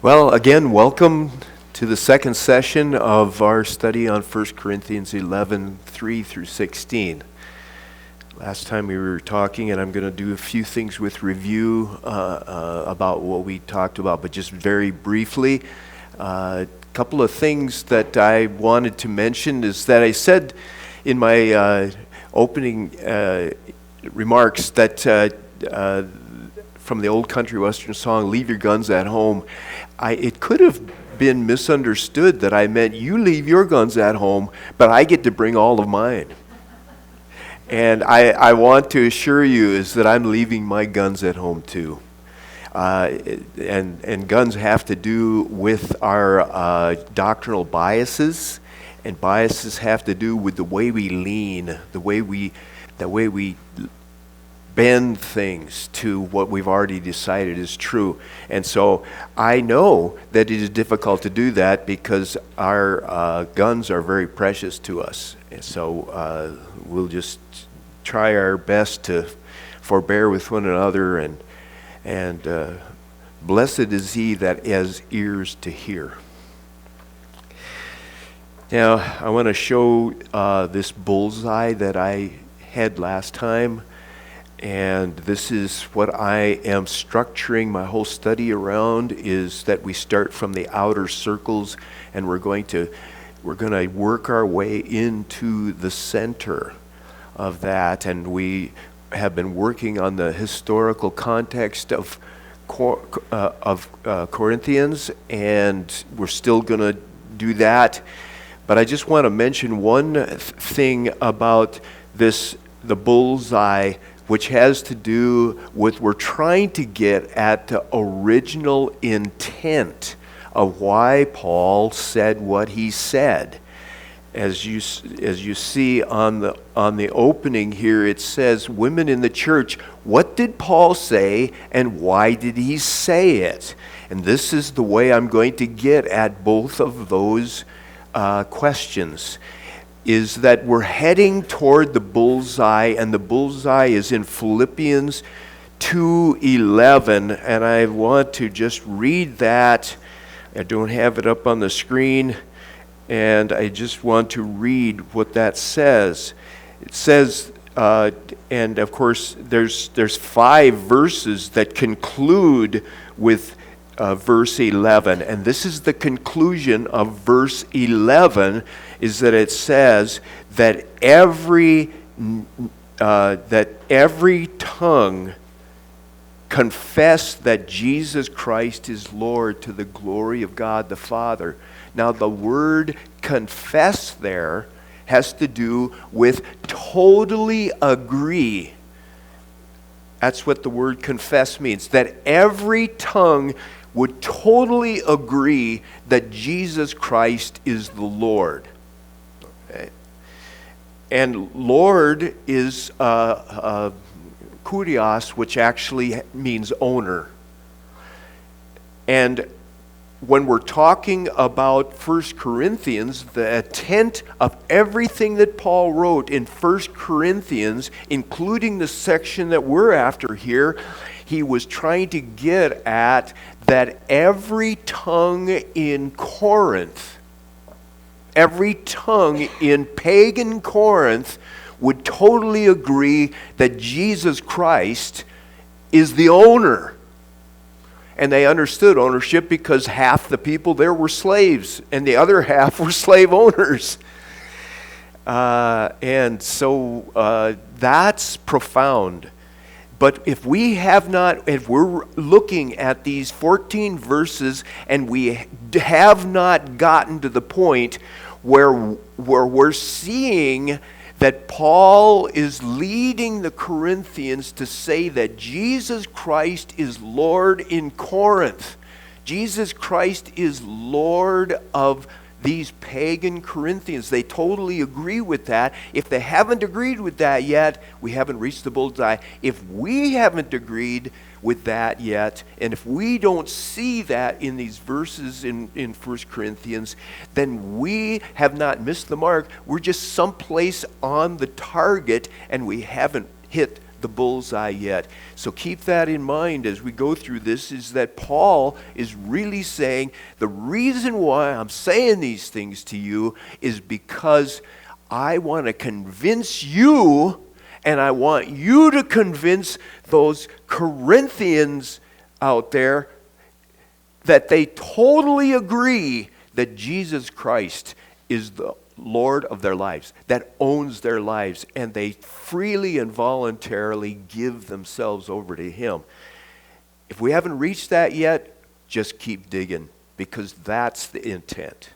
Well, again, welcome to the second session of our study on 1 Corinthians 11, 3 through 16. Last time we were talking, and I'm going to do a few things with review about what we talked about, but just very briefly. A couple of things that I wanted to mention is that I said in my opening remarks that from the old country western song, "Leave Your Guns at Home," it could have been misunderstood that I meant you leave your guns at home, but I get to bring all of mine. And I want to assure you is that I'm leaving my guns at home too. And guns have to do with our doctrinal biases, and biases have to do with the way we lean, the way we bend things to what we've already decided is true. And so I know that it is difficult to do that because our guns are very precious to us. And so we'll just try our best to forbear with one another, and blessed is he that has ears to hear. Now, I want to show this bullseye that I had last time. And this is what I am structuring my whole study around, is that we start from the outer circles and we're going to work our way into the center of that. And we have been working on the historical context of Corinthians, and we're still going to do that. But I just want to mention one thing about the bullseye, which has to do with we're trying to get at the original intent of why Paul said what he said. As you see on the opening here, it says, "Women in the church, what did Paul say and why did he say it?" And this is the way I'm going to get at both of those questions. Is that we're heading toward the bullseye, and the bullseye is in Philippians 2:11, and I want to just read that. I don't have it up on the screen, and I just want to read what that says. It says, and of course there's 5 verses that conclude with verse 11, and this is the conclusion of verse 11, is that it says that every tongue confess that Jesus Christ is Lord, to the glory of God the Father. Now the word confess there has to do with totally agree. That's what the word confess means, that every tongue would totally agree that Jesus Christ is the Lord. Okay. And Lord is kurios, which actually means owner. And when we're talking about 1 Corinthians, the intent of everything that Paul wrote in 1 Corinthians, including the section that we're after here, he was trying to get at that every tongue in Corinth, every tongue in pagan Corinth would totally agree that Jesus Christ is the owner. And they understood ownership because half the people there were slaves and the other half were slave owners. And so that's profound. But if we're looking at these 14 verses and we have not gotten to the point where we're seeing that Paul is leading the Corinthians to say that Jesus Christ is Lord in Corinth. Jesus Christ is Lord of these pagan Corinthians. They totally agree with that. If they haven't agreed with that yet, we haven't reached the bullseye. If we haven't agreed with that yet, and if we don't see that in these verses in 1 Corinthians, then we have not missed the mark. We're just someplace on the target, and we haven't hit the bullseye yet. So keep that in mind as we go through this, is that Paul is really saying, the reason why I'm saying these things to you is because I want to convince you, and I want you to convince those Corinthians out there that they totally agree that Jesus Christ is the Lord of their lives, that owns their lives, and they freely and voluntarily give themselves over to Him. If we haven't reached that yet, just keep digging, because that's the intent.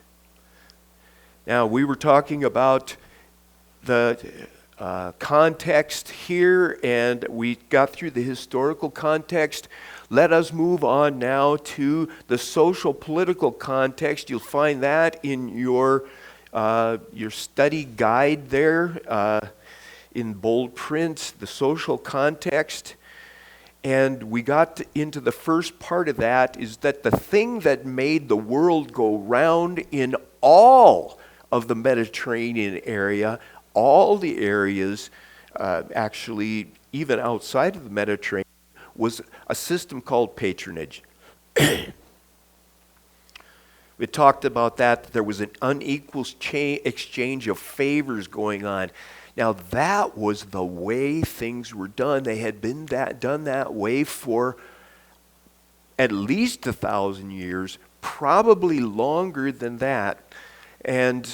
Now, we were talking about the context here, and we got through the historical context. Let us move on now to the social political context. You'll find that in your study guide there in bold print, the social context. And we got into the first part of that, is that the thing that made the world go round in all of the Mediterranean area, all the areas, actually even outside of the Mediterranean, was a system called patronage. We talked about that. There was an unequal exchange of favors going on. Now, that was the way things were done. They had been done that way for at least 1,000 years, probably longer than that. And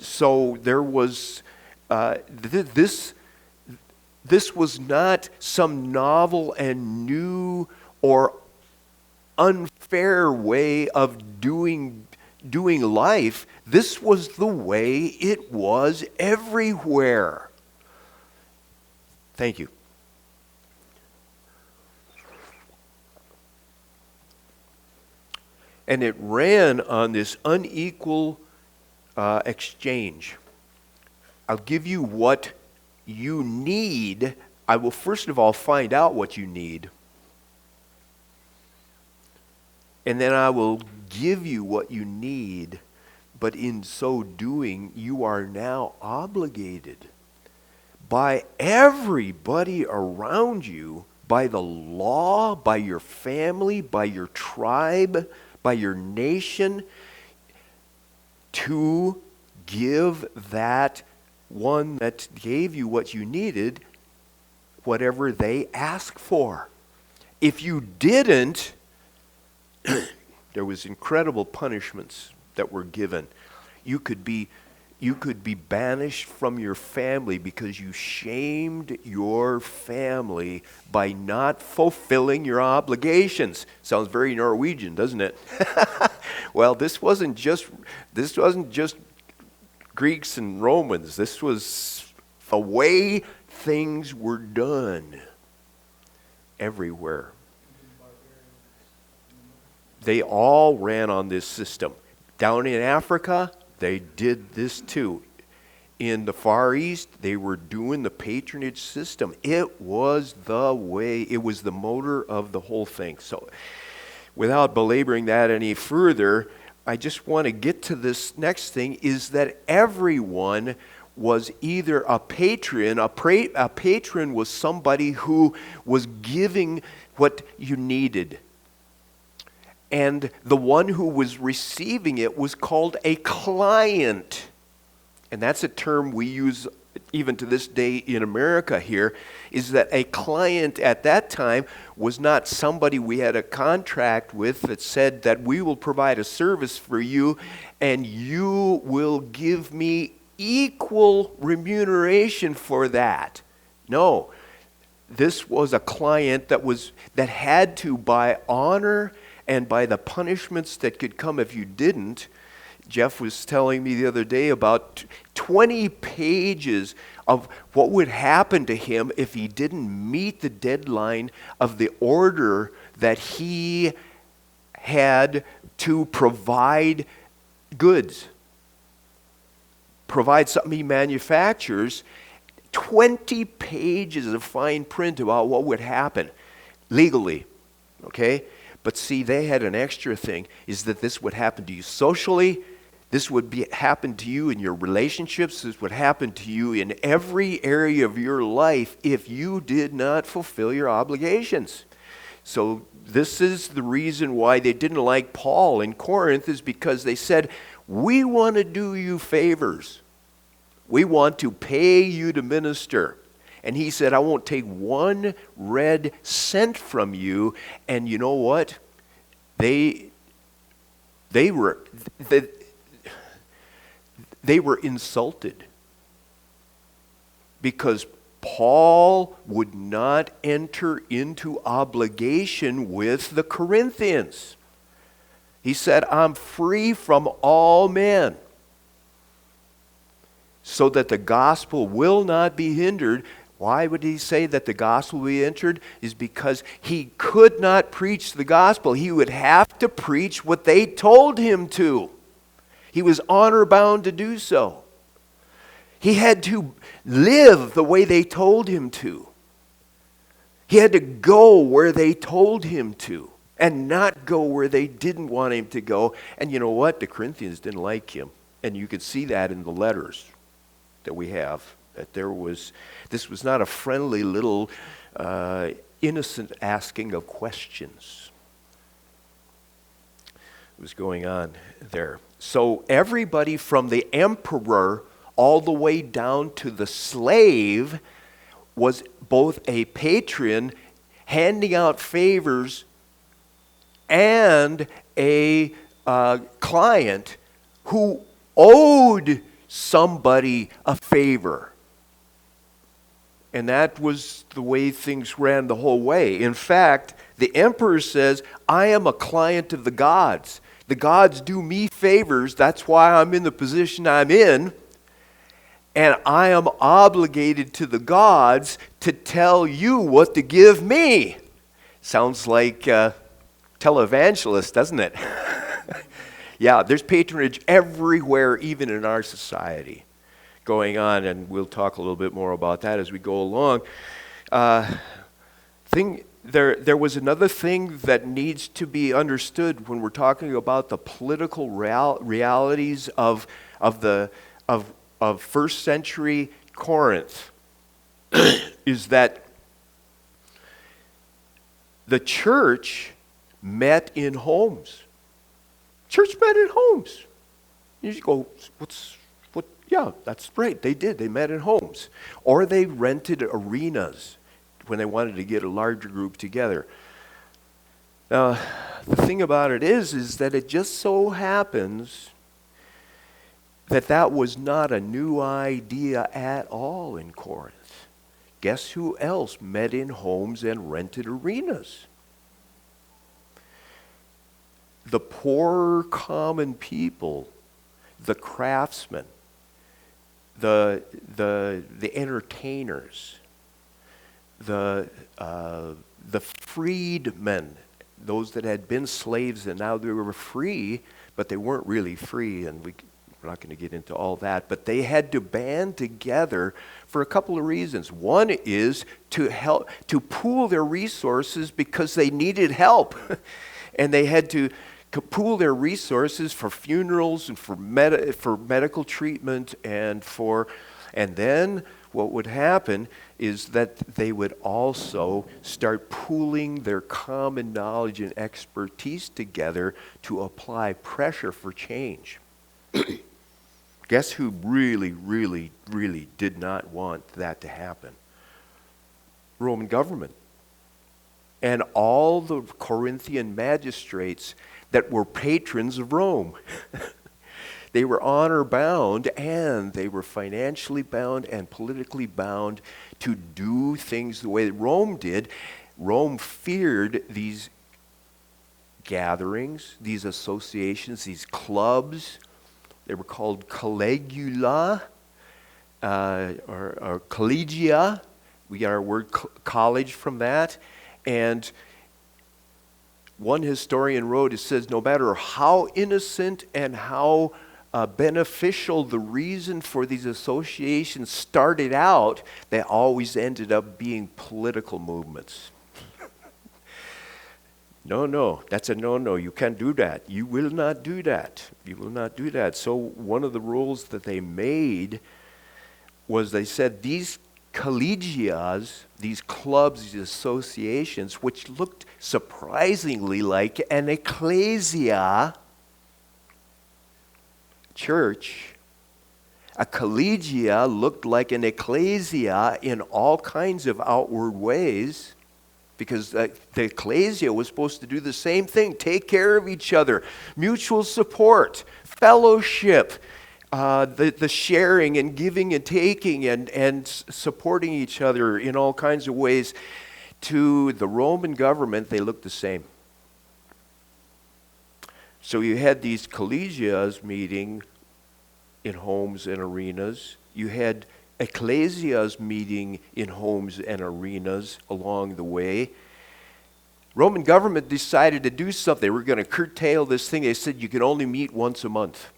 so there was this was not some novel and new or unfair way of doing life. This was the way it was everywhere. Thank you. And it ran on this unequal exchange. I'll give you what you need. I will first of all find out what you need. And then I will give you what you need. But in so doing, you are now obligated by everybody around you, by the law, by your family, by your tribe, by your nation, to give that one that gave you what you needed whatever they ask for. If you didn't, there was incredible punishments that were given. You could be banished from your family because you shamed your family by not fulfilling your obligations. Sounds very Norwegian, doesn't it? Well, this wasn't just Greeks and Romans. This was the way things were done everywhere. They all ran on this system. Down in Africa, they did this too. In the Far East, they were doing the patronage system. It was the way, it was the motor of the whole thing. So, without belaboring that any further, I just want to get to this next thing, is that everyone was either a patron. A patron was somebody who was giving what you needed. And the one who was receiving it was called a client. And that's a term we use even to this day in America here, is that a client at that time was not somebody we had a contract with that said that we will provide a service for you and you will give me equal remuneration for that. No, this was a client that had to, by honor and by the punishments that could come if you didn't. Jeff was telling me the other day about 20 pages of what would happen to him if he didn't meet the deadline of the order that he had to provide goods, provide something he manufactures. 20 pages of fine print about what would happen legally, okay? But see, they had an extra thing, is that this would happen to you socially, This would happen to you in your relationships. This would happen to you in every area of your life if you did not fulfill your obligations. So this is the reason why they didn't like Paul in Corinth, is because they said, we want to do you favors. We want to pay you to minister. And he said, I won't take one red cent from you. And you know what? They were insulted because Paul would not enter into obligation with the Corinthians. He said, I'm free from all men, so that the gospel will not be hindered. Why would he say that the gospel will be hindered? Is because he could not preach the gospel. He would have to preach what they told him to. He was honor bound to do so. He had to live the way they told him to. He had to go where they told him to, and not go where they didn't want him to go. And you know what? The Corinthians didn't like him. And you could see that in the letters that we have. That this was not a friendly little innocent asking of questions. It was going on there. So everybody from the emperor all the way down to the slave was both a patron handing out favors and a client who owed somebody a favor. And that was the way things ran the whole way. In fact, the emperor says, I am a client of the gods. The gods do me favors. That's why I'm in the position I'm in. And I am obligated to the gods to tell you what to give me. Sounds like televangelist, doesn't it? Yeah, there's patronage everywhere, even in our society, going on, and we'll talk a little bit more about that as we go along. There was another thing that needs to be understood when we're talking about the political realities of first century Corinth, is that the church met in homes. Church met in homes. You just go, yeah, that's right, they did. They met in homes. Or they rented arenas when they wanted to get a larger group together. Now, the thing about it is that it just so happens that was not a new idea at all in Corinth. Guess who else met in homes and rented arenas? The poor common people, the craftsmen, the entertainers, the freedmen, those that had been slaves and now they were free, but they weren't really free, and we're not going to get into all that, but they had to band together for a couple of reasons. One is to help, to pool their resources because they needed help. And they had to pool their resources for funerals and for medical treatment and then what would happen is that they would also start pooling their common knowledge and expertise together to apply pressure for change. Guess who really, really, really did not want that to happen? Roman government. And all the Corinthian magistrates that were patrons of Rome. They were honor bound, and they were financially bound and politically bound to do things the way that Rome did. Rome feared these gatherings, these associations, these clubs. They were called collegula or collegia. We got our word college from that. And one historian wrote, it says, no matter how innocent and how beneficial the reason for these associations started out, they always ended up being political movements. No, that's a no. You can't do that. You will not do that. You will not do that. So one of the rules that they made was they said these collegias, these clubs, these associations, which looked surprisingly like an ecclesia church. A collegia looked like an ecclesia in all kinds of outward ways, because the ecclesia was supposed to do the same thing, take care of each other, mutual support, fellowship, the sharing and giving and taking and supporting each other in all kinds of ways. To the Roman government, they looked the same. So you had these collegias meeting in homes and arenas. You had ecclesias meeting in homes and arenas along the way. Roman government decided to do something. They were going to curtail this thing. They said you could only meet once a month.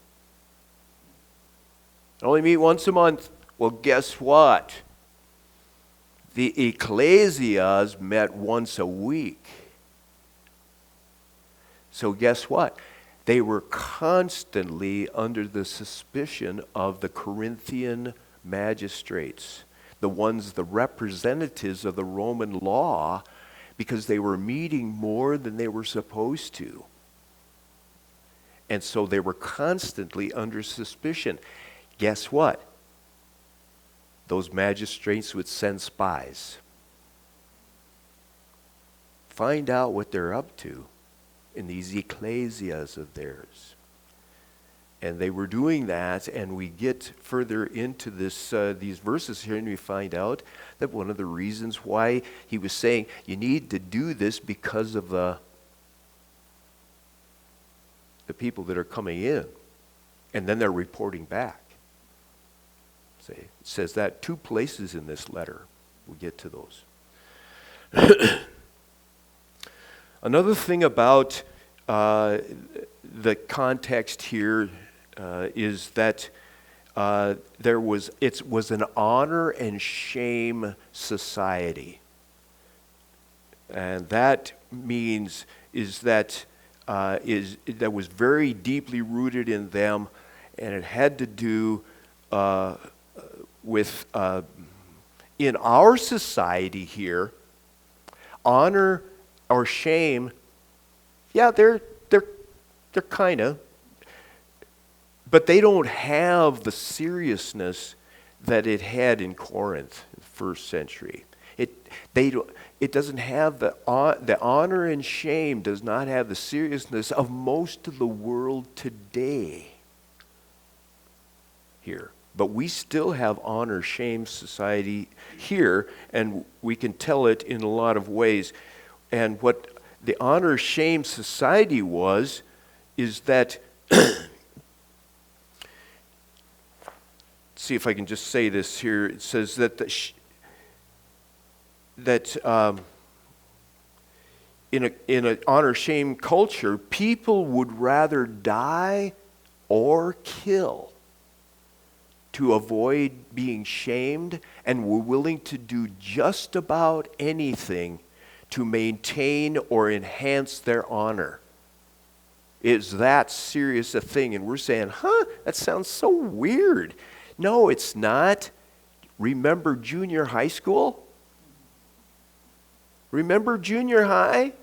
Only meet once a month. Well, guess what? The ecclesias met once a week. So guess what? They were constantly under the suspicion of the Corinthian magistrates, the representatives of the Roman law, because they were meeting more than they were supposed to. And so they were constantly under suspicion. Guess what? Those magistrates would send spies. Find out what they're up to in these ecclesias of theirs. And they were doing that, and we get further into these verses here, and we find out that one of the reasons why he was saying you need to do this because of the people that are coming in, and then they're reporting back. It says that 2 places in this letter. We'll get to those. Another thing about the context here is that it was an honor and shame society, and that means that was very deeply rooted in them, and it had to do with in our society here, honor or shame. Yeah, they're kind of, but they don't have the seriousness that it had in Corinth in the first century. It doesn't have the honor and shame does not have the seriousness of most of the world today here. But we still have honor shame society here, and we can tell it in a lot of ways. And what the honor shame society is that see if I can just say this here. It says that in an honor shame culture, people would rather die or kill to avoid being shamed, and were willing to do just about anything to maintain or enhance their honor. It's that serious a thing, and we're saying, that sounds so weird. No, it's not. Remember junior high school? Remember junior high?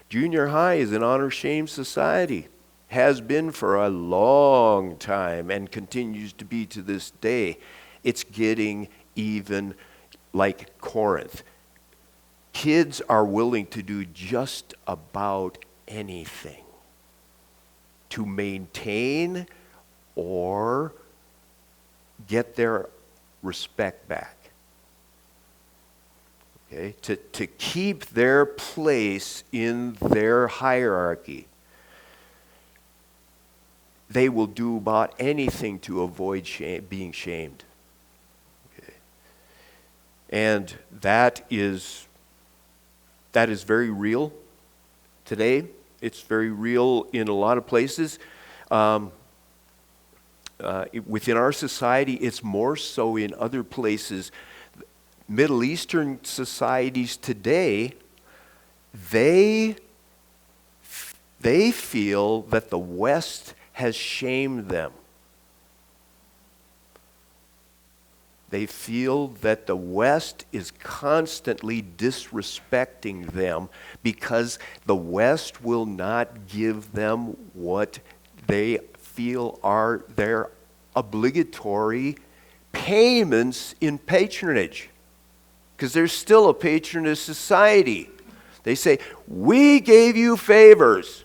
Junior high is an honor shame society. Has been for a long time and continues to be to this day. It's getting even like Corinth. Kids are willing to do just about anything to maintain or get their respect back. Okay? To keep their place in their hierarchy. They will do about anything to avoid being shamed. Okay. And that is very real today. It's very real in a lot of places. Within our society, it's more so in other places. Middle Eastern societies today, they They feel that the West has shamed them. They feel that the West is constantly disrespecting them because the West will not give them what they feel are their obligatory payments in patronage. Because there's still a patronage society. They say, we gave you favors,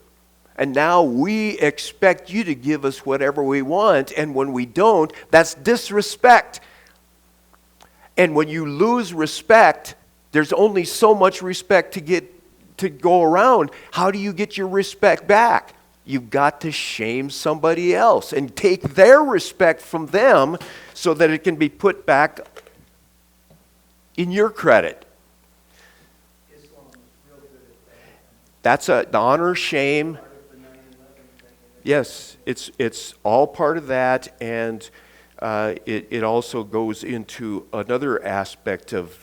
and now we expect you to give us whatever we want, and when we don't, that's disrespect. And when you lose respect, there's only so much respect to go around. How do you get your respect back? You've got to shame somebody else and take their respect from them so that it can be put back in your credit. Islam is real good at that. That's the honor, shame. Part of the 9/11 thing. Yes, it's all part of that, and it also goes into another aspect of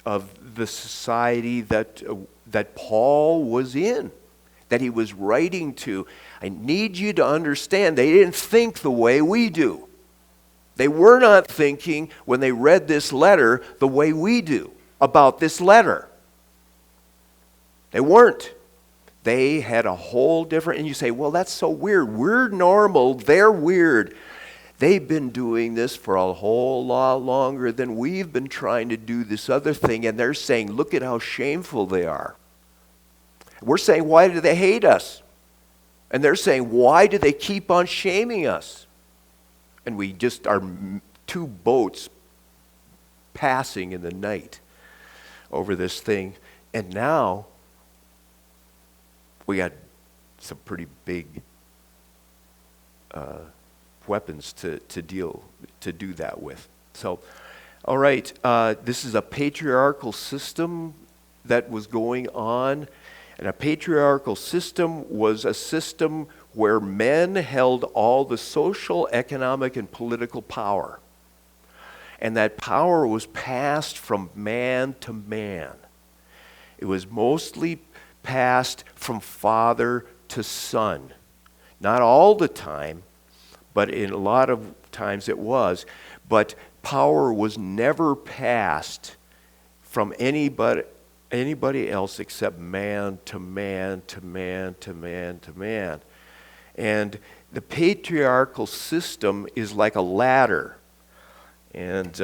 the society that Paul was in, that he was writing to. I need you to understand, they didn't think the way we do. They were not thinking, when they read this letter, the way we do about this letter. They weren't. They had a whole different, and you say, well, that's so weird. We're normal, they're weird. They've been doing this for a whole lot longer than we've been trying to do this other thing, and they're saying, look at how shameful they are. We're saying, why do they hate us? And they're saying, why do they keep on shaming us? And we just are two boats passing in the night over this thing. And now we got some pretty big weapons to do that with. So, all right, this is a patriarchal system that was going on. And a patriarchal system was a system where men held all the social, economic, and political power. And that power was passed from man to man. It was mostly passed from father to son. Not all the time, but in a lot of times it was. But power was never passed from anybody else except man to man to man to man to man. And the patriarchal system is like a ladder. And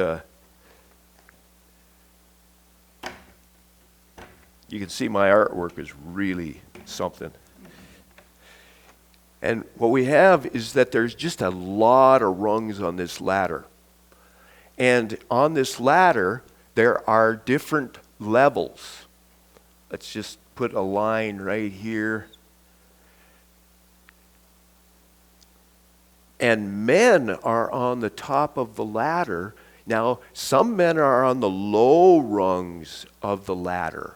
you can see my artwork is really something. And what we have is that there's just a lot of rungs on this ladder. And on this ladder, there are different levels. Let's just put a line right here. And men are on the top of the ladder. Now, some men are on the low rungs of the ladder,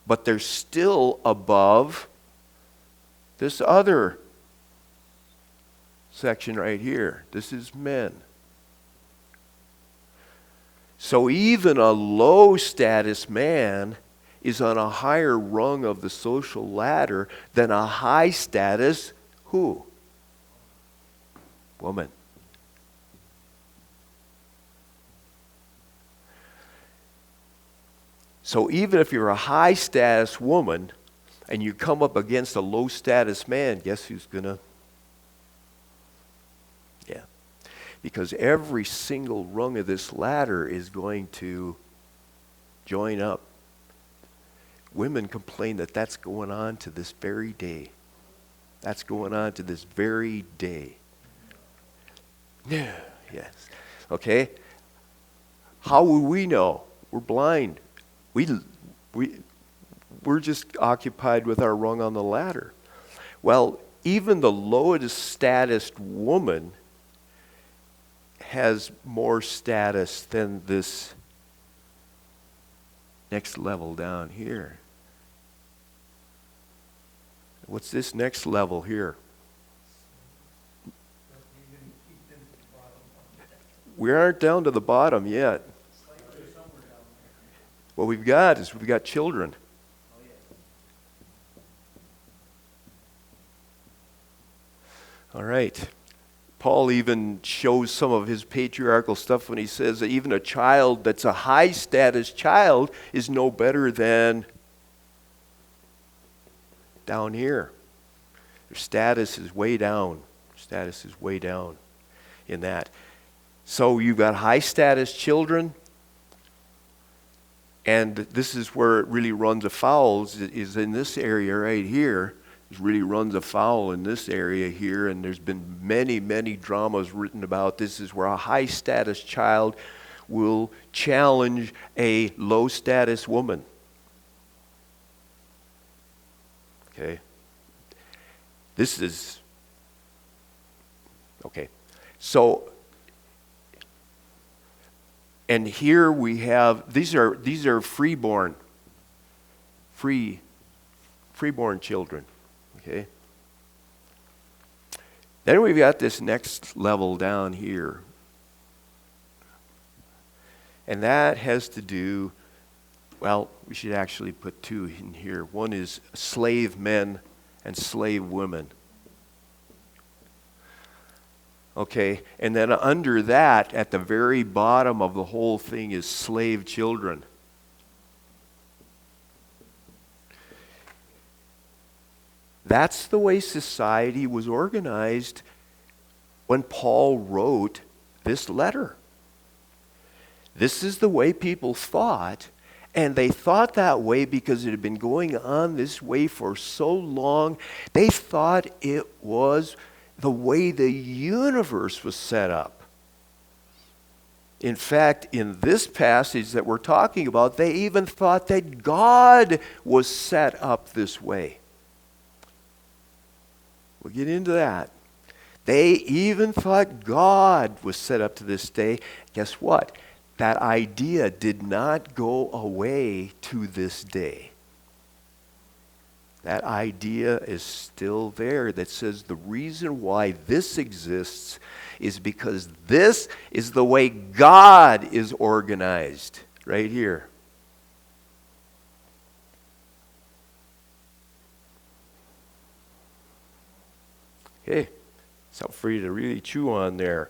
but they're still above this other section right here. This is men. So even a low status man is on a higher rung of the social ladder than a high status who? Woman. So even if you're a high status woman and you come up against a low status man, guess who's gonna? Yeah. Because every single rung of this ladder is going to join up. Women complain that that's going on to this very day. That's going on to this very day. Yeah, yes. Okay? How would we know? We're blind. We're just occupied with our rung on the ladder. Well, even the lowest status woman has more status than this next level down here. What's this next level here? We aren't down to the bottom yet. What we've got is we've got children. All right. Paul even shows some of his patriarchal stuff when he says that even a child that's a high status child is no better than down here. Their status is way down. Status is way down in that. So you've got high status children, and this is where it really runs afoul, is in this area right here. It really runs afoul in this area here, and there's been many, many dramas written about this. Is where a high status child will challenge a low status woman. Okay. This is okay. So, and here we have these are freeborn children. Okay. Then we've got this next level down here. And that has to do, well, we should actually put two in here. One is slave men and slave women. Okay, and then under that, at the very bottom of the whole thing, is slave children. That's the way society was organized when Paul wrote this letter. This is the way people thought, and they thought that way because it had been going on this way for so long. They thought it was the way the universe was set up. In fact, in this passage that we're talking about, they even thought that God was set up this way. We'll get into that. They even thought God was set up to this day. Guess what? That idea did not go away to this day. That idea is still there that says the reason why this exists is because this is the way God is organized. Right here. Okay, something for you to really chew on there.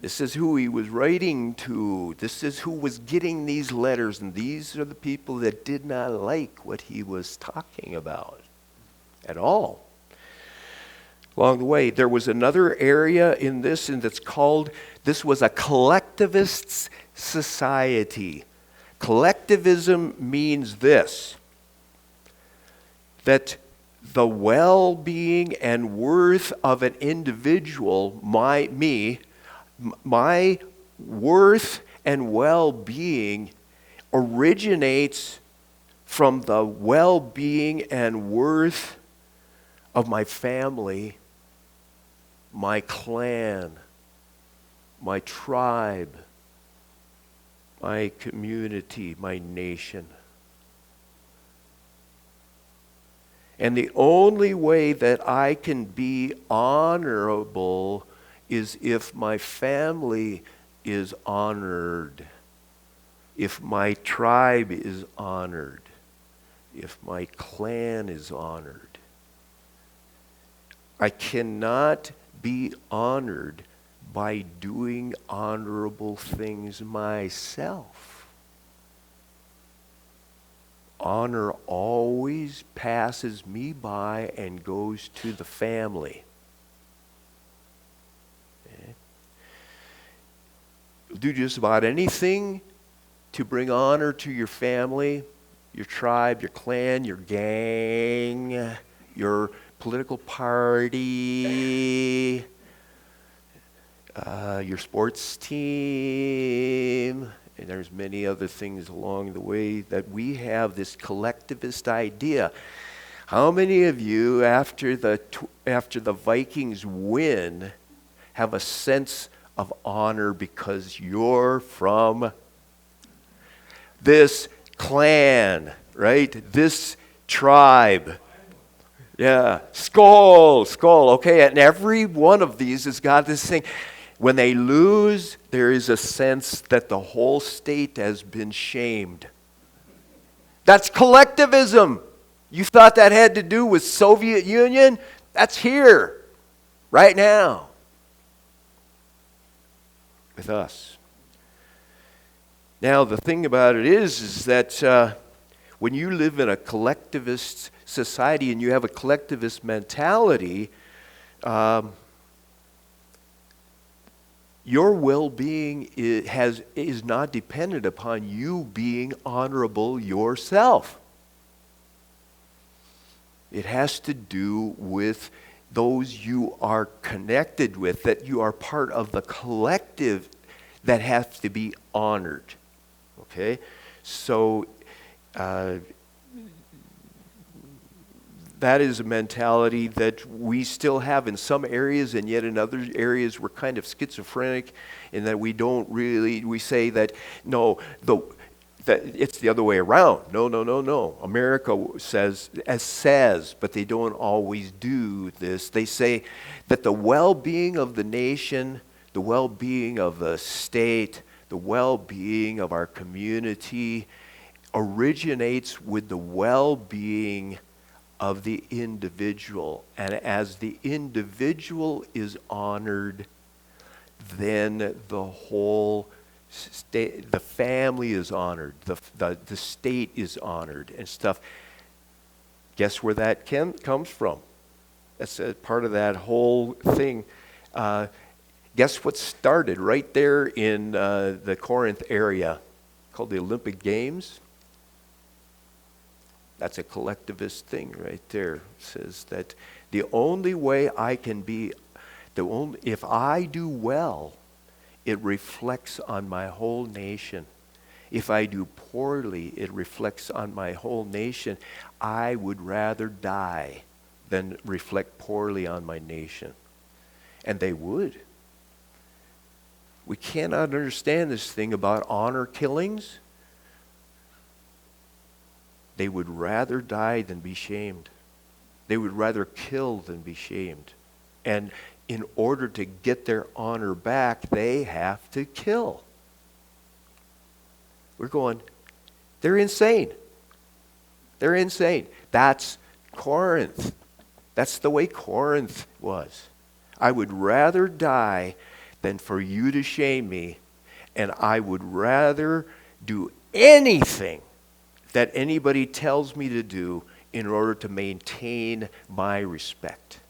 This is who he was writing to. This is who was getting these letters. And these are the people that did not like what he was talking about at all. Along the way, there was another area in this, and that's called, this was a collectivist society. Collectivism means this, that the well-being and worth of an individual, my worth and well-being originates from the well-being and worth of my family, my clan, my tribe, my community, my nation. And the only way that I can be honorable is if my family is honored, if my tribe is honored, if my clan is honored. I cannot be honored by doing honorable things myself. Honor always passes me by and goes to the family. Okay. You'll do just about anything to bring honor to your family, your tribe, your clan, your gang, your political party, your sports team, and there's many other things along the way that we have this collectivist idea. How many of you, after the Vikings win, have a sense of honor because you're from this clan, right? This tribe. Yeah, skull. Okay, and every one of these has got this thing. When they lose, there is a sense that the whole state has been shamed. That's collectivism. You thought that had to do with Soviet Union? That's here. right now with us. Now, the thing about it is that when you live in a collectivist society and you have a collectivist mentality, your well-being is not dependent upon you being honorable yourself. It has to do with those you are connected with, that you are part of the collective that has to be honored. Okay? So that is a mentality that we still have in some areas, and yet in other areas we're kind of schizophrenic in that we say that, no, that it's the other way around. No. America says, but they don't always do this. They say that the well-being of the nation, the well-being of the state, the well-being of our community originates with the well-being of the individual. And as the individual is honored, then the whole state, the family is honored, the state is honored and stuff. Guess where that comes from? That's part of that whole thing. Guess what started right there in the Corinth area, called the Olympic Games? That's a collectivist thing right there. It says that the only way I can be, if I do well, it reflects on my whole nation. If I do poorly, it reflects on my whole nation. I would rather die than reflect poorly on my nation. And they would. We cannot understand this thing about honor killings. They would rather die than be shamed. They would rather kill than be shamed. And in order to get their honor back, they have to kill. We're going, they're insane. They're insane. That's Corinth. That's the way Corinth was. I would rather die than for you to shame me, and I would rather do anything that anybody tells me to do in order to maintain my respect.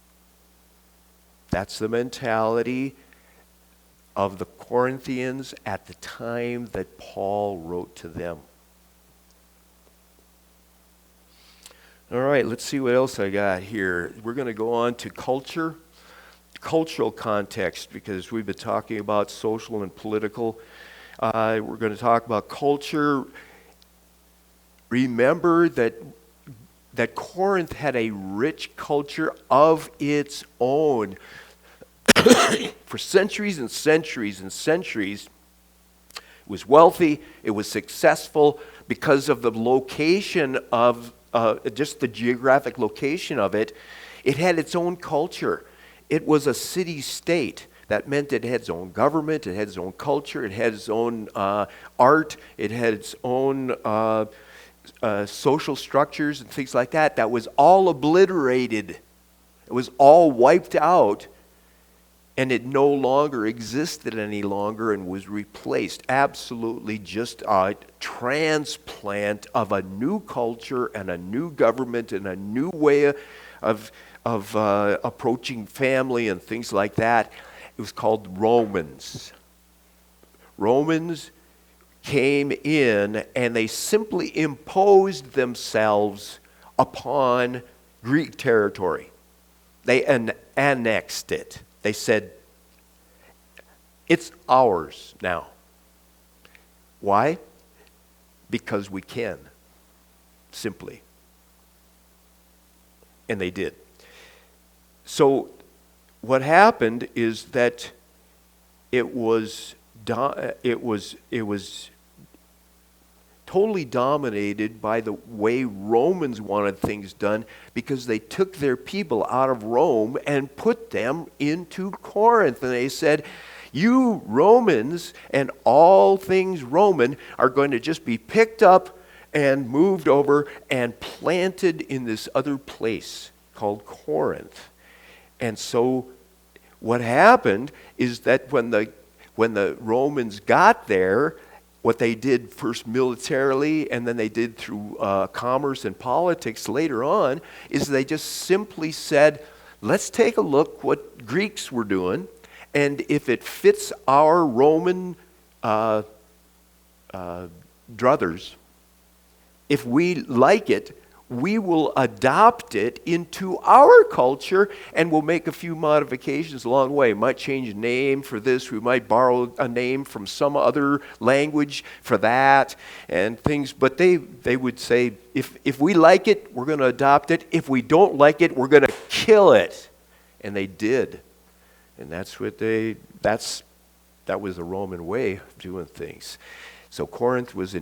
That's the mentality of the Corinthians at the time that Paul wrote to them. All right, let's see what else I got here. We're going to go on to cultural context, because we've been talking about social and political. We're going to talk about culture. Remember that Corinth had a rich culture of its own. For centuries and centuries and centuries, it was wealthy, it was successful because of the location of, just the geographic location of it. It had its own culture. It was a city-state. That meant it had its own government, it had its own culture, it had its own art, it had its own social structures and things like that. That was all obliterated. It was all wiped out, and it no longer existed any longer and was replaced. Absolutely just a transplant of a new culture and a new government and a new way of approaching family and things like that. It was called Romans. Romans came in and they simply imposed themselves upon Greek territory. They annexed it. They said, it's ours now. Why? Because we can, simply. And they did. So what happened is that it was totally dominated by the way Romans wanted things done, because they took their people out of Rome and put them into Corinth. And they said, you Romans and all things Roman are going to just be picked up and moved over and planted in this other place called Corinth. And so What happened is that when the Romans got there, what they did first militarily and then they did through commerce and politics later on is they just simply said, let's take a look what Greeks were doing, and if it fits our Roman druthers, if we like it, we will adopt it into our culture, and we'll make a few modifications along the way. We might change a name for this. We might borrow a name from some other language for that and things. But they would say, if we like it, we're going to adopt it. If we don't like it, we're going to kill it. And they did. And that was the Roman way of doing things. So Corinth was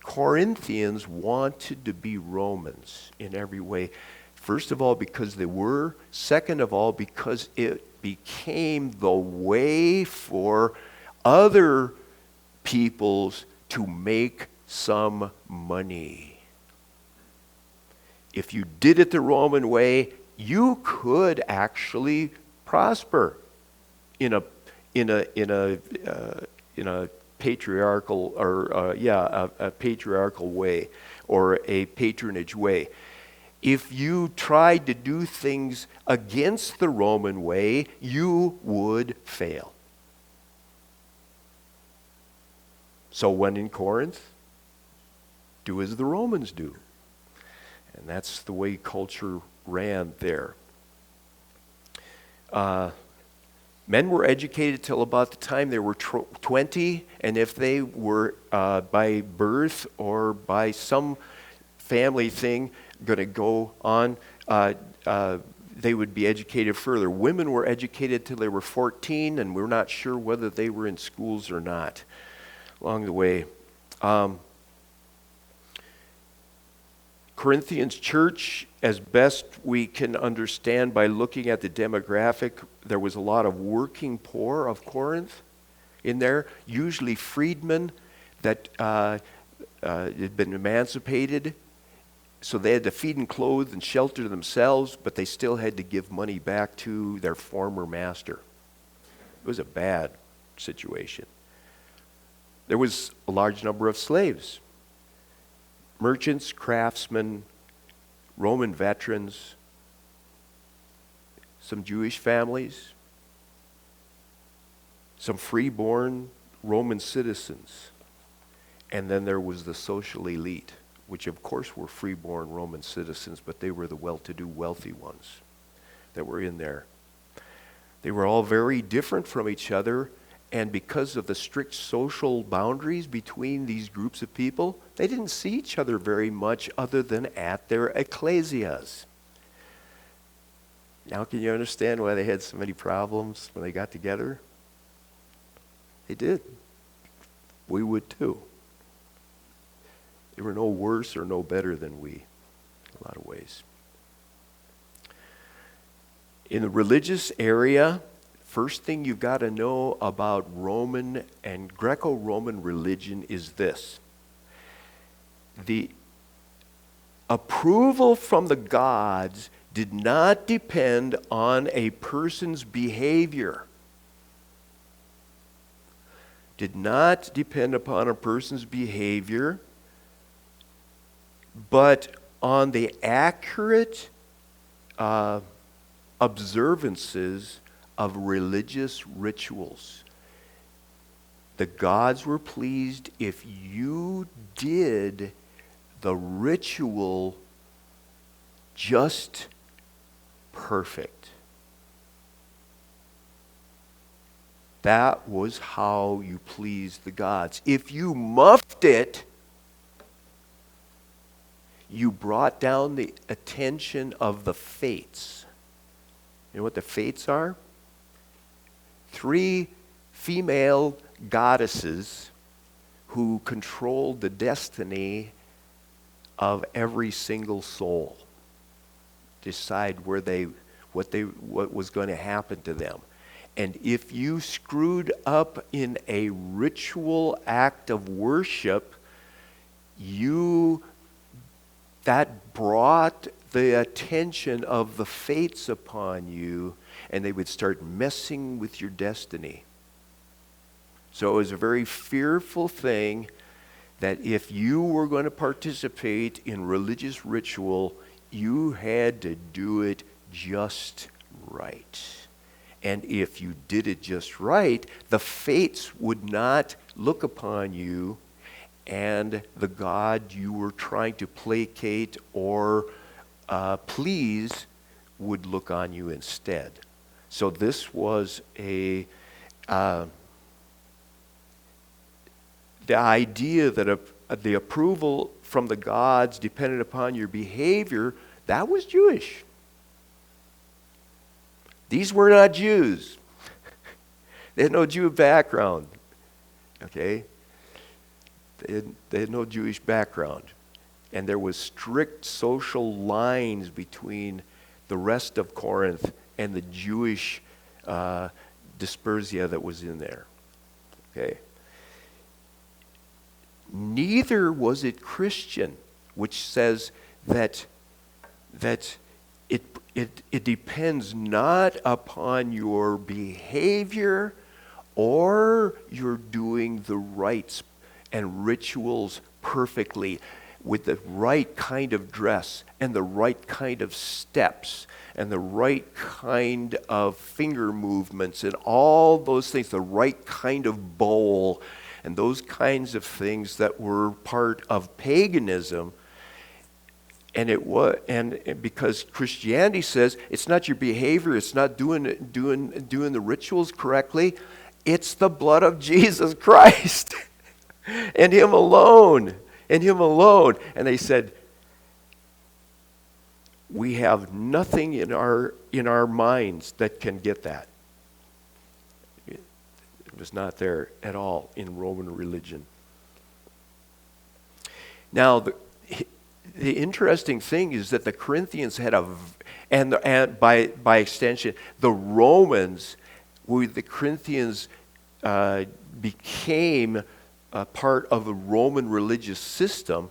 Corinthians wanted to be Romans in every way. First of all, because they were. Second of all, because it became the way for other peoples to make some money. If you did it the Roman way, you could actually prosper in a patriarchal a patriarchal way or a patronage way. If you tried to do things against the Roman way, you would fail. So when in Corinth, do as the Romans do. And that's the way culture ran there. Men were educated till about the time they were 20, and if they were by birth or by some family thing going to go on, they would be educated further. Women were educated till they were 14, and we're not sure whether they were in schools or not along the way. Corinthians church, as best we can understand by looking at the demographic, there was a lot of working poor of Corinth in there, usually freedmen that had been emancipated, so they had to feed and clothe and shelter themselves, but they still had to give money back to their former master. It was a bad situation. There was a large number of slaves. Merchants, craftsmen, Roman veterans, some Jewish families, some free-born Roman citizens, and then there was the social elite, which of course were free-born Roman citizens, but they were the well-to-do, wealthy ones that were in there. They were all very different from each other, and because of the strict social boundaries between these groups of people, they didn't see each other very much other than at their ecclesias. Now can you understand why they had so many problems when they got together? They did. We would too. They were no worse or no better than we, in a lot of ways. In the religious area, first thing you've got to know about Roman and Greco-Roman religion is this. The approval from the gods did not depend on a person's behavior. Did not depend upon a person's behavior, but on the accurate observances of religious rituals. The gods were pleased if you did the ritual just perfect. That was how you pleased the gods. If you muffed it, you brought down the attention of the fates. You know what the fates are? 3 female goddesses who controlled the destiny of every single soul. Decide what was going to happen to them. And if you screwed up in a ritual act of worship, that brought the attention of the fates upon you, and they would start messing with your destiny. So it was a very fearful thing that if you were going to participate in religious ritual, you had to do it just right. And if you did it just right, the fates would not look upon you, and the God you were trying to placate or please would look on you instead. So this was the idea that the approval from the gods depended upon your behavior, that was Jewish. These were not Jews. They had no Jew background. Okay? They had no Jewish background. And there was strict social lines between the rest of Corinth and the Jewish dispersia that was in there. Okay? Neither was it Christian, which says that it depends not upon your behavior or your doing the rites and rituals perfectly with the right kind of dress and the right kind of steps and the right kind of finger movements and all those things, the right kind of bowl and those kinds of things that were part of paganism. And it was, and because Christianity says it's not your behavior, it's not doing the rituals correctly, it's the blood of Jesus Christ and Him alone, and Him alone. And they said, we have nothing in our minds that can get that. It was not there at all in Roman religion. Now, the interesting thing is that the Corinthians had and by extension, the Romans, where the Corinthians became a part of the Roman religious system,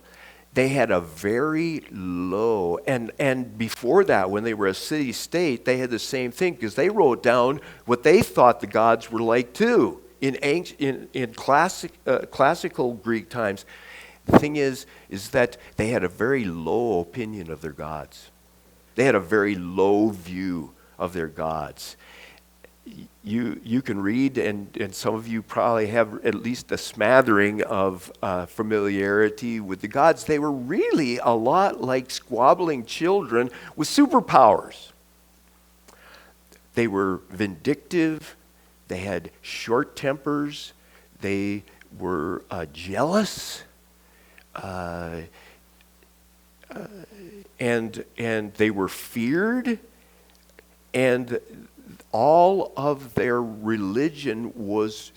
they had a very low, and before that, when they were a city-state, they had the same thing, because they wrote down what they thought the gods were like too, in classical Greek times. The thing is that they had a very low opinion of their gods. They had a very low view of their gods. You can read, and some of you probably have at least a smattering of familiarity with the gods. They were really a lot like squabbling children with superpowers. They were vindictive. They had short tempers. They were jealous. And they were feared, and all of their religion was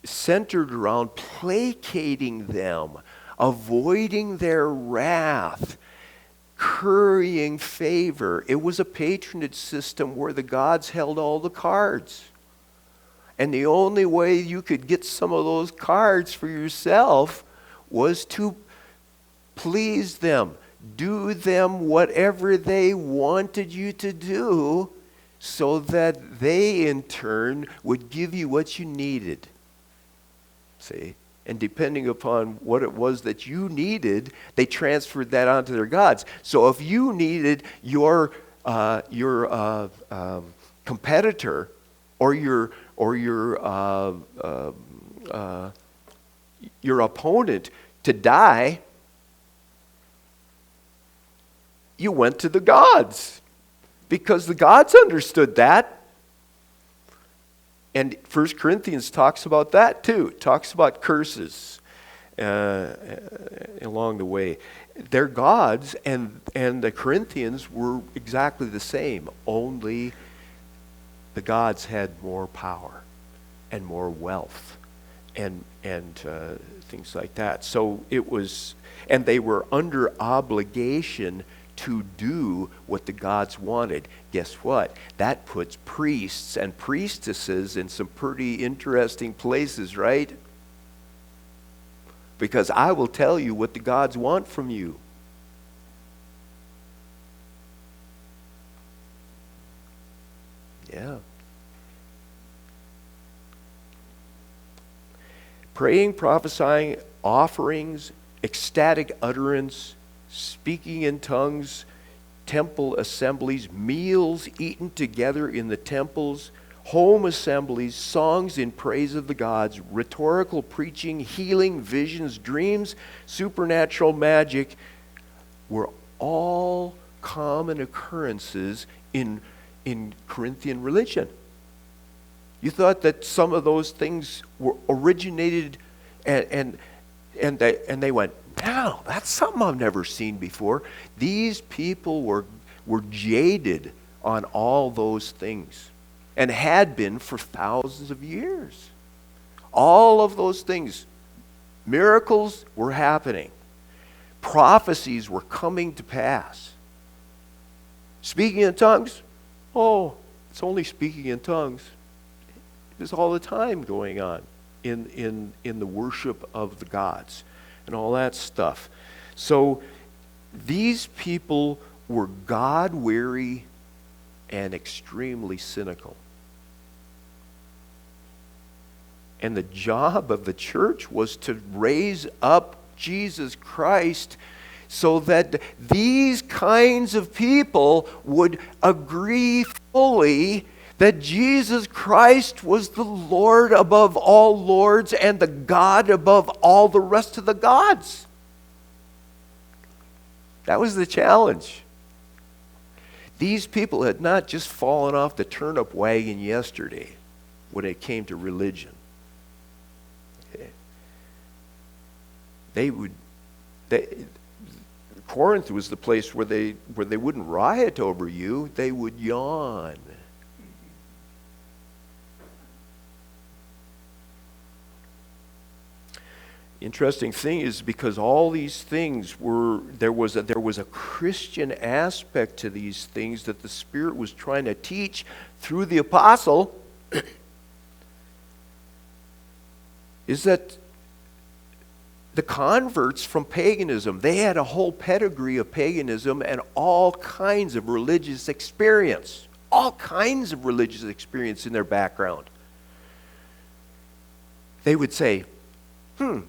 centered around placating them, avoiding their wrath, currying favor. It was a patronage system where the gods held all the cards. And the only way you could get some of those cards for yourself was to please them, do them whatever they wanted you to do, so that they in turn would give you what you needed. See? And depending upon what it was that you needed, they transferred that onto their gods. So if you needed your competitor or your opponent to die, you went to the gods, because the gods understood that. And 1 Corinthians talks about that too. It talks about curses along the way. Their gods and the Corinthians were exactly the same, only the gods had more power and more wealth and things like that. So it was, and they were under obligation to do what the gods wanted. Guess what? That puts priests and priestesses in some pretty interesting places, right? Because I will tell you what the gods want from you. Yeah. Praying, prophesying, offerings, ecstatic utterance, speaking in tongues, temple assemblies, meals eaten together in the temples, home assemblies, songs in praise of the gods, rhetorical preaching, healing, visions, dreams, supernatural magic were all common occurrences in Corinthian religion. You thought that some of those things were originated and they went, no, that's something I've never seen before. These people were jaded on all those things and had been for thousands of years. All of those things, miracles were happening. Prophecies were coming to pass. Speaking in tongues, oh, it's only speaking in tongues. There's all the time going on in the worship of the gods and all that stuff. So these people were God-weary and extremely cynical. And the job of the church was to raise up Jesus Christ so that these kinds of people would agree fully that Jesus Christ was the Lord above all lords and the God above all the rest of the gods. That was the challenge. These people had not just fallen off the turnip wagon yesterday when it came to religion. Corinth was the place where they wouldn't riot over you, they would yawn. Interesting thing is because all these things there was a Christian aspect to these things that the Spirit was trying to teach through the apostle, is that the converts from paganism, they had a whole pedigree of paganism and all kinds of religious experience. All kinds of religious experience in their background. They would say,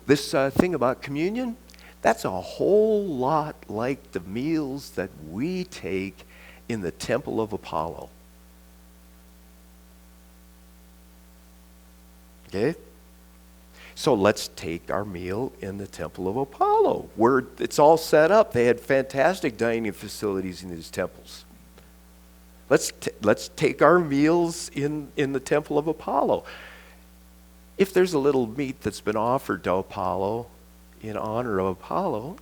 this thing about communion, that's a whole lot like the meals that we take in the temple of Apollo. Okay? So let's take our meal in the temple of Apollo, where it's all set up. They had fantastic dining facilities in these temples. Let's take our meals in the temple of Apollo. If there's a little meat that's been offered to Apollo in honor of Apollo,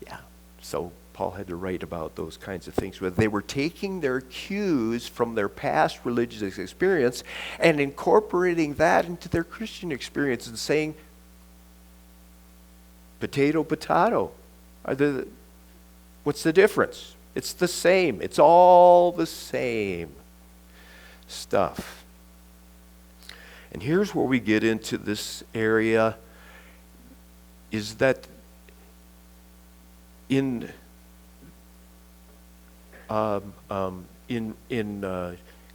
yeah, so Paul had to write about those kinds of things where they were taking their cues from their past religious experience and incorporating that into their Christian experience and saying, potato, potato. What's the difference? It's the same. It's all the same stuff. And here's where we get into this area, is that in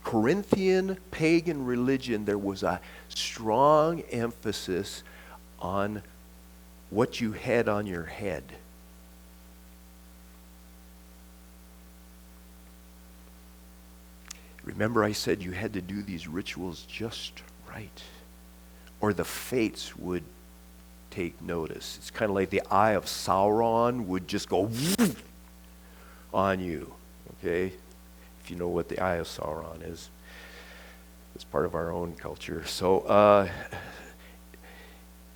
Corinthian pagan religion, there was a strong emphasis on what you had on your head. Remember I said you had to do these rituals just right, or the fates would take notice. It's kind of like the eye of Sauron would just go on you. Okay, if you know what the eye of Sauron is, it's part of our own culture.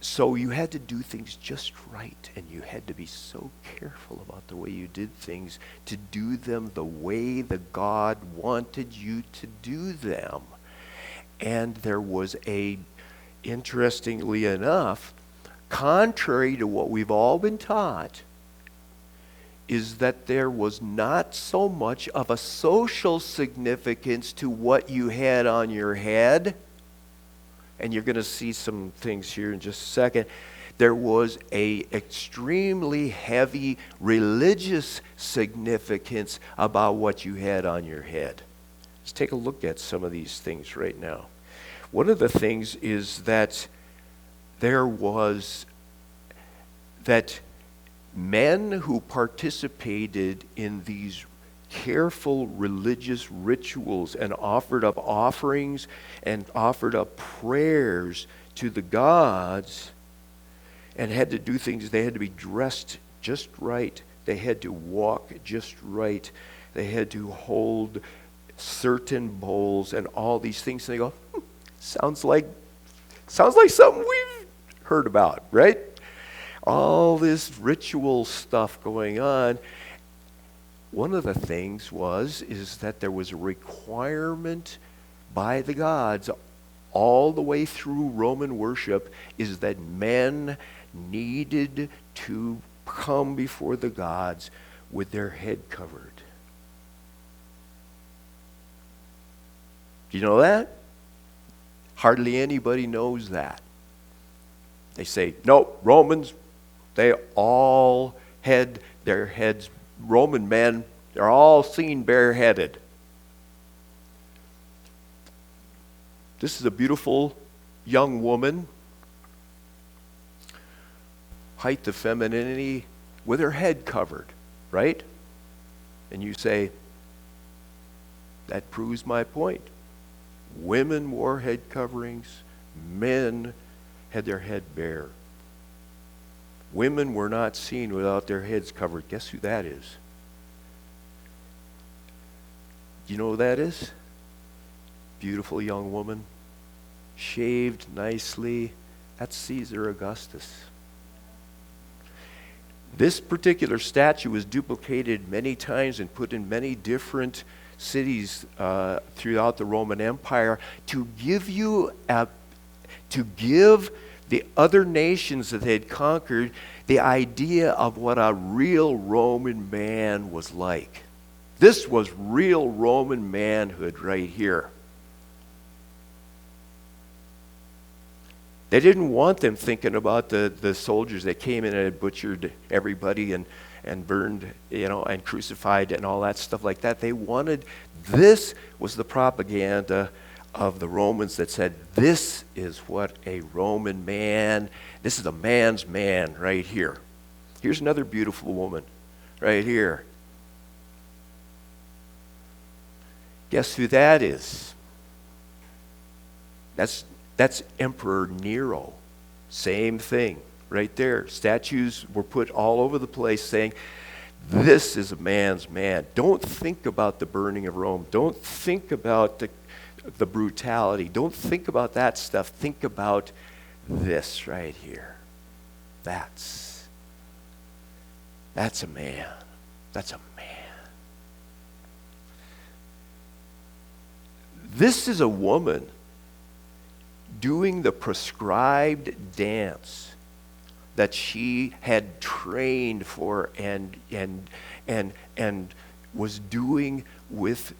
So you had to do things just right, and you had to be so careful about the way you did things to do them the way the God wanted you to do them. And there was interestingly enough, contrary to what we've all been taught, is that there was not so much of a social significance to what you had on your head. And you're going to see some things here in just a second. there was a extremely heavy religious significance about what you had on your head. Let's take a look at some of these things right now. One of the things is that there was that men who participated in these careful religious rituals and offered up offerings and offered up prayers to the gods and had to do things. They had to be dressed just right. They had to walk just right. They had to hold certain bowls and all these things. And they go, sounds like something we've heard about, right? All this ritual stuff going on. One of the things is that there was a requirement by the gods all the way through Roman worship is that men needed to come before the gods with their head covered. Do you know that? Hardly anybody knows that. They say, no, Romans, they all had their heads, Roman men, they're all seen bareheaded. This is a beautiful young woman, height of femininity, with her head covered, right? And you say, that proves my point. Women wore head coverings, men had their head bare. Women were not seen without their heads covered. Guess who that is? Do you know who that is? Beautiful young woman, shaved nicely. That's Caesar Augustus. This particular statue was duplicated many times and put in many different cities throughout the Roman Empire to give the other nations that they had conquered the idea of what a real Roman man was like. This was real Roman manhood right here. They didn't want them thinking about the soldiers that came in and had butchered everybody and burned, and crucified and all that stuff like that. They wanted, this was the propaganda of the Romans that said, this is what a Roman man, this is a man's man right here. Here's another beautiful woman right here. Guess who that is? That's Emperor Nero. Same thing right there. Statues were put all over the place saying, this is a man's man. Don't think about the burning of Rome. Don't think about the brutality. Don't think about that stuff. Think about this right here. That's a man. That's a man. This is a woman doing the prescribed dance that she had trained for and was doing with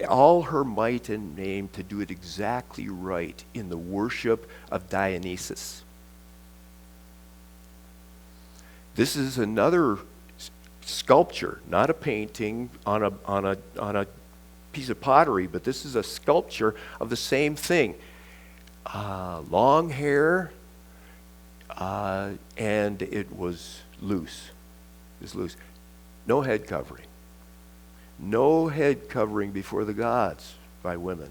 all her might and main to do it exactly right in the worship of Dionysus. This is another sculpture, not a painting on a piece of pottery, but this is a sculpture of the same thing. Long hair, and it was loose. It was loose. No head covering. No head covering before the gods by women.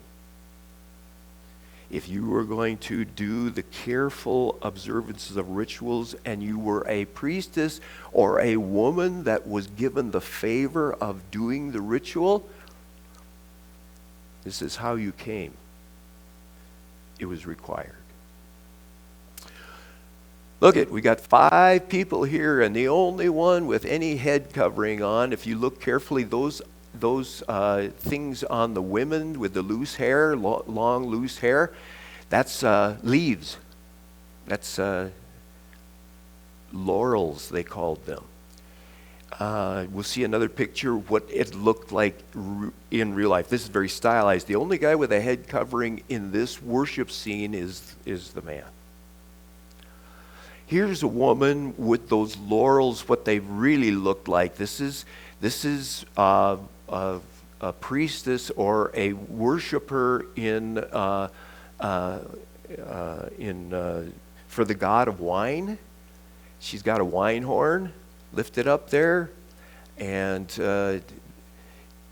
If you were going to do the careful observances of rituals and you were a priestess or a woman that was given the favor of doing the ritual, this is how you came. It was required. Look we got 5 people here, and the only one with any head covering on, if you look carefully, those things on the women with the loose hair, long loose hair, that's leaves. That's laurels, they called them. We'll see another picture what it looked like in real life. This is very stylized. The only guy with a head covering in this worship scene is the man. Here's a woman with those laurels, what they really looked like. This is a priestess or a worshiper for the god of wine. She's got a wine horn lifted up there, and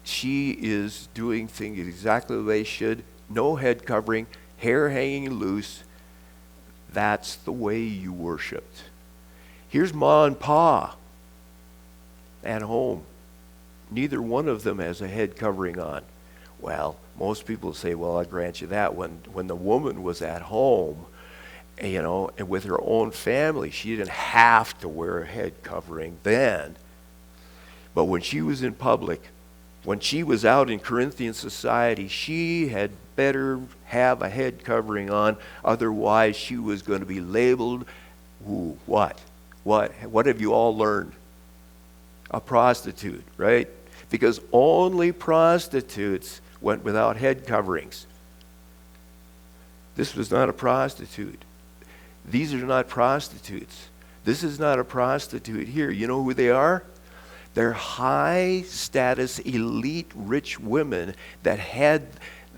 she is doing things exactly the way they should. No head covering, hair hanging loose. That's the way you worshiped. Here's Ma and Pa at home. Neither one of them has a head covering on. Well, most people say, well, I grant you that. When the woman was at home, and with her own family, she didn't have to wear a head covering then. But when she was in public, when she was out in Corinthian society, she had better have a head covering on, otherwise she was going to be labeled, what have you all learned? A prostitute, right? Because only prostitutes went without head coverings. This was not a prostitute. These are not prostitutes. This is not a prostitute here. You know who they are? They're high status, elite, rich women that had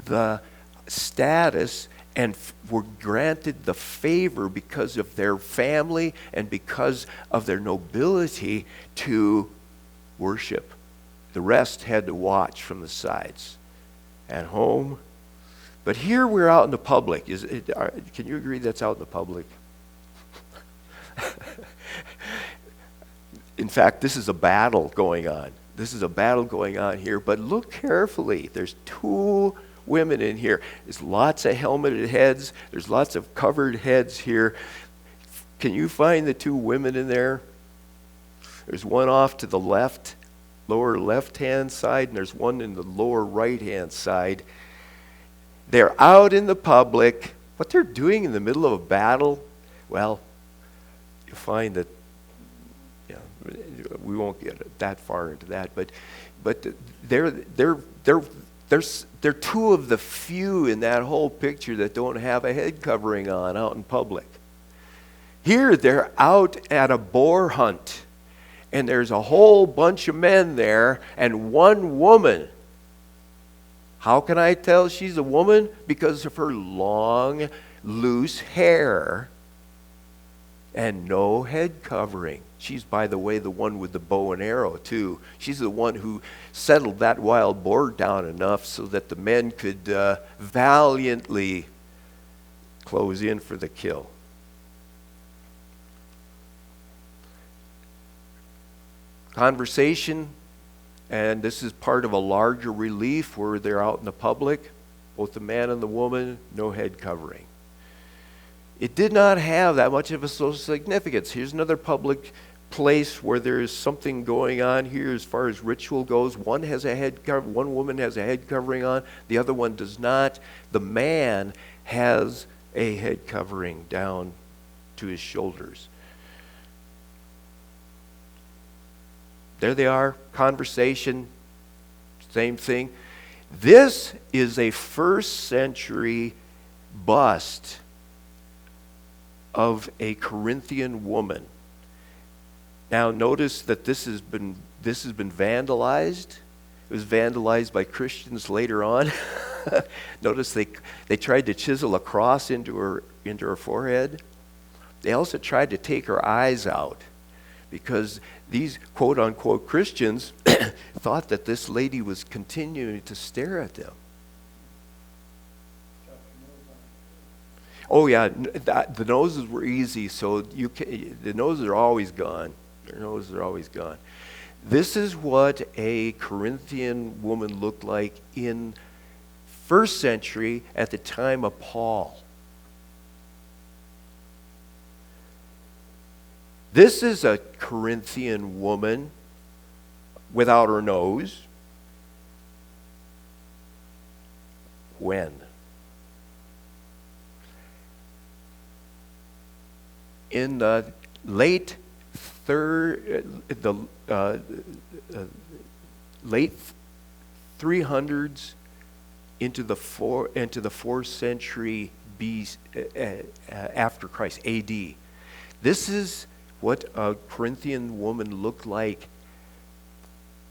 the status and were granted the favor because of their family and because of their nobility to worship. The rest had to watch from the sides at home. But here we're out in the public. Can you agree that's out in the public? In fact, this is a battle going on. This is a battle going on here. But look carefully. There's two women in here. There's lots of helmeted heads. There's lots of covered heads here. Can you find the two women in there? There's one off to the left, lower left-hand side, and there's one in the lower right-hand side. They're out in the public. What they're doing in the middle of a battle, well, you find that we won't get that far into that, but they're two of the few in that whole picture that don't have a head covering on out in public. Here they're out at a boar hunt, and there's a whole bunch of men there and one woman. How can I tell she's a woman? Because of her long, loose hair and no head covering. She's, by the way, the one with the bow and arrow, too. She's the one who settled that wild boar down enough so that the men could valiantly close in for the kill. Conversation, and this is part of a larger relief where they're out in the public, both the man and the woman, no head covering. It did not have that much of a social significance. Here's another public place where there is something going on here as far as ritual goes. One woman has a head covering on, the other one does not. The man has a head covering down to his shoulders. There they are, conversation, same thing. This is a first century bust of a Corinthian woman. Now notice that this has been vandalized. It was vandalized by Christians later on. Notice they tried to chisel a cross into her forehead. They also tried to take her eyes out because these quote-unquote Christians thought that this lady was continuing to stare at them. Oh yeah, the noses were easy, so the noses are always gone. Their noses are always gone. This is what a Corinthian woman looked like in first century at the time of Paul. This is a Corinthian woman without her nose. When? In the late 300s into the 4th century BC, after Christ, AD. This is what a Corinthian woman looked like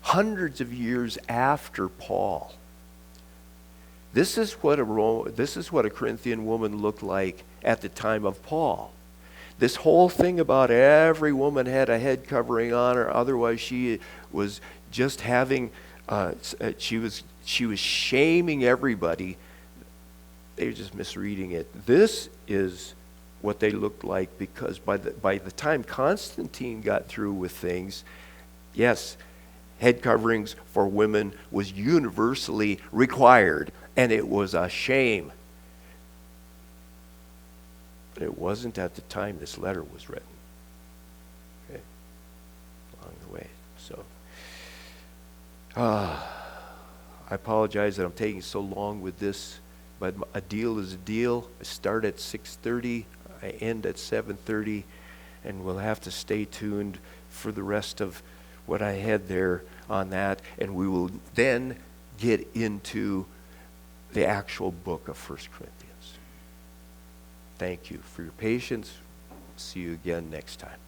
hundreds of years after Paul. This is what a Corinthian woman looked like at the time of Paul. This whole thing about every woman had a head covering on her, otherwise she was just having, she was shaming everybody. They were just misreading it. This is what they looked like, because by the time Constantine got through with things, yes, head coverings for women was universally required, and it was a shame. But it wasn't at the time this letter was written. Okay? Along the way. So, I apologize that I'm taking so long with this, but a deal is a deal. I start at 6:30, I end at 7:30, and we'll have to stay tuned for the rest of what I had there on that, and we will then get into the actual book of 1 Corinthians. Thank you for your patience. See you again next time.